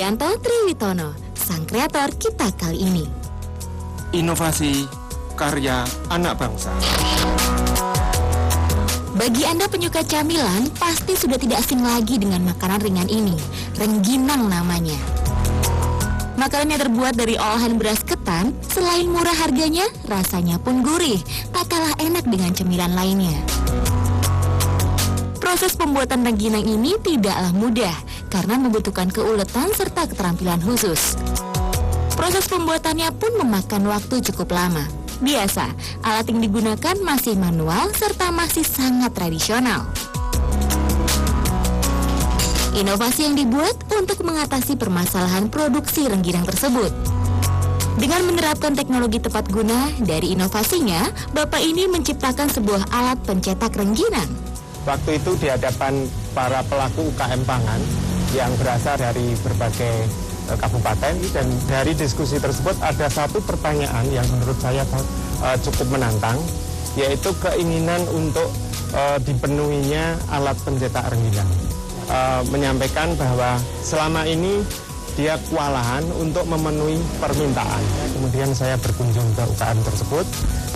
Priyanto Triwitono, sang kreator kita kali ini. Inovasi karya anak bangsa. Bagi Anda penyuka camilan, pasti sudah tidak asing lagi dengan makanan ringan ini, rengginang namanya. Makanan yang terbuat dari olahan beras ketan, selain murah harganya, rasanya pun gurih, tak kalah enak dengan cemilan lainnya. Proses pembuatan rengginang ini tidaklah mudah, karena membutuhkan keuletan serta keterampilan khusus. Proses pembuatannya pun memakan waktu cukup lama. Biasa, alat yang digunakan masih manual serta masih sangat tradisional. Inovasi yang dibuat untuk mengatasi permasalahan produksi rengginang tersebut. Dengan menerapkan teknologi tepat guna, dari inovasinya, Bapak ini menciptakan sebuah alat pencetak rengginang. Waktu itu di hadapan para pelaku UKM pangan yang berasal dari berbagai kabupaten, dan dari diskusi tersebut ada satu pertanyaan yang menurut saya cukup menantang, yaitu keinginan untuk dipenuhinya alat pencetak rengginang. Menyampaikan bahwa selama ini dia kewalahan untuk memenuhi permintaan. Kemudian saya berkunjung ke UKM tersebut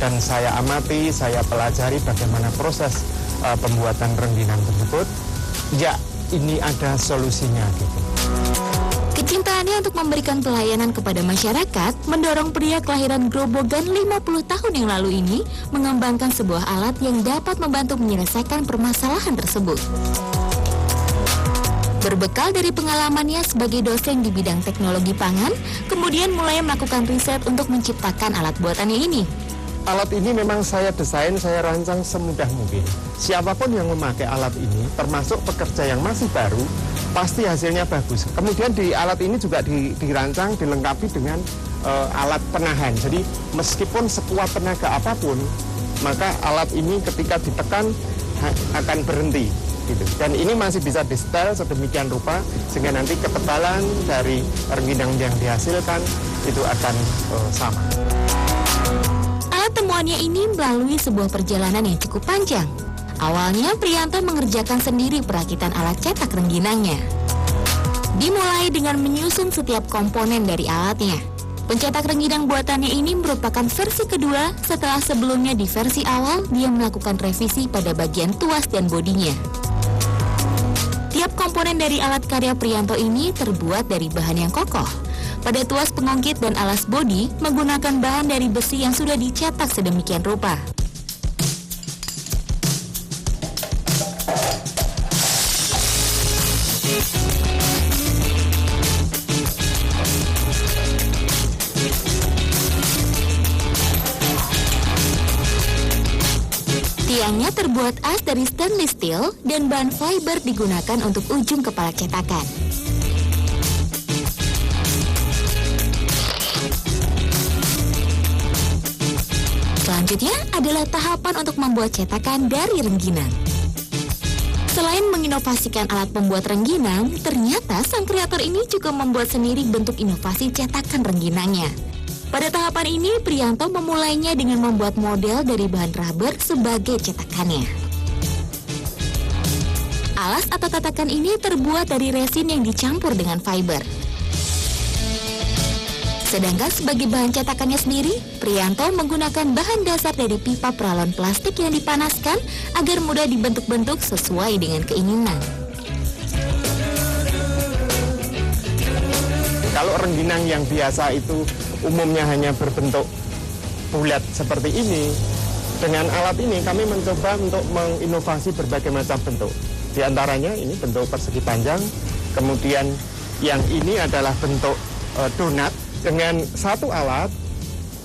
dan saya amati, saya pelajari bagaimana proses pembuatan rengginang tersebut. Ya, ini ada solusinya gitu. Kecintaannya untuk memberikan pelayanan kepada masyarakat mendorong pria kelahiran Grobogan 50 tahun yang lalu ini mengembangkan sebuah alat yang dapat membantu menyelesaikan permasalahan tersebut. Berbekal dari pengalamannya sebagai dosen di bidang teknologi pangan, kemudian mulai melakukan riset untuk menciptakan alat buatannya ini. Alat ini memang saya desain, saya rancang semudah mungkin. Siapapun yang memakai alat ini, termasuk pekerja yang masih baru, pasti hasilnya bagus. Kemudian di alat ini juga dirancang, dilengkapi dengan alat penahan. Jadi meskipun sekuat tenaga apapun, maka alat ini ketika ditekan akan berhenti. Gitu. Dan ini masih bisa di-setel sedemikian rupa sehingga nanti ketebalan dari rengginang yang dihasilkan itu akan sama. Alat temuannya ini melalui sebuah perjalanan yang cukup panjang. Awalnya Priyanto mengerjakan sendiri perakitan alat cetak rengginangnya. Dimulai dengan menyusun setiap komponen dari alatnya. Pencetak rengginang buatannya ini merupakan versi kedua setelah sebelumnya di versi awal dia melakukan revisi pada bagian tuas dan bodinya. Tiap komponen dari alat karya Priyanto ini terbuat dari bahan yang kokoh. Pada tuas pengungkit dan alas bodi menggunakan bahan dari besi yang sudah dicetak sedemikian rupa. Tiangnya terbuat as dari stainless steel dan bahan fiber digunakan untuk ujung kepala cetakan. Selanjutnya adalah tahapan untuk membuat cetakan dari rengginang. Selain menginovasikan alat pembuat rengginang, ternyata sang kreator ini juga membuat sendiri bentuk inovasi cetakan rengginangnya. Pada tahapan ini, Priyanto memulainya dengan membuat model dari bahan rubber sebagai cetakannya. Alas atau tatakan ini terbuat dari resin yang dicampur dengan fiber. Sedangkan sebagai bahan cetakannya sendiri, Priyanto menggunakan bahan dasar dari pipa peralon plastik yang dipanaskan agar mudah dibentuk-bentuk sesuai dengan keinginan. Kalau rengginang yang biasa itu umumnya hanya berbentuk bulat seperti ini, dengan alat ini kami mencoba untuk menginovasi berbagai macam bentuk. Di antaranya ini bentuk persegi panjang, kemudian yang ini adalah bentuk donat. Dengan satu alat,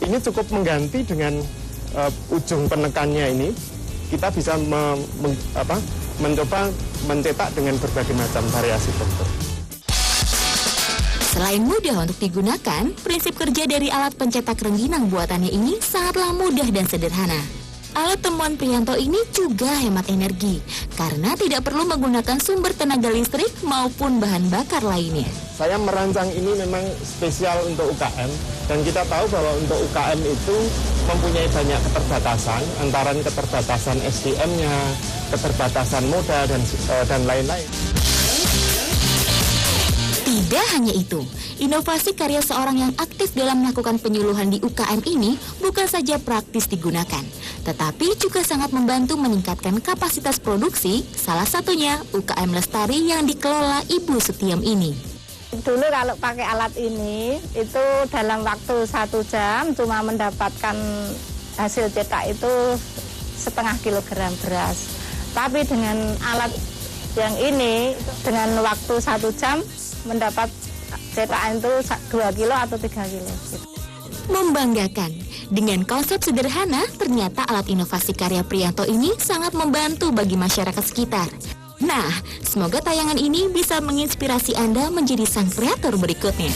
ini cukup mengganti dengan ujung penekannya ini, kita bisa mencoba mencetak dengan berbagai macam variasi bentuk. Selain mudah untuk digunakan, prinsip kerja dari alat pencetak rengginang buatannya ini sangatlah mudah dan sederhana. Alat temuan Priyanto ini juga hemat energi, karena tidak perlu menggunakan sumber tenaga listrik maupun bahan bakar lainnya. Saya merancang ini memang spesial untuk UKM, dan kita tahu bahwa untuk UKM itu mempunyai banyak keterbatasan, antara keterbatasan SDM-nya, keterbatasan modal, dan lain-lain. Tidak hanya itu, inovasi karya seorang yang aktif dalam melakukan penyuluhan di UKM ini bukan saja praktis digunakan, tetapi juga sangat membantu meningkatkan kapasitas produksi, salah satunya UKM Lestari yang dikelola Ibu Sutiem ini. Dulu kalau pakai alat ini, itu dalam waktu 1 jam cuma mendapatkan hasil cetak itu setengah kilogram beras. Tapi dengan alat yang ini, dengan waktu 1 jam mendapat cetakan itu 2 kilo atau 3 kilo. Membanggakan, dengan konsep sederhana, ternyata alat inovasi karya Priyanto ini sangat membantu bagi masyarakat sekitar. Nah, semoga tayangan ini bisa menginspirasi Anda menjadi sang kreator berikutnya.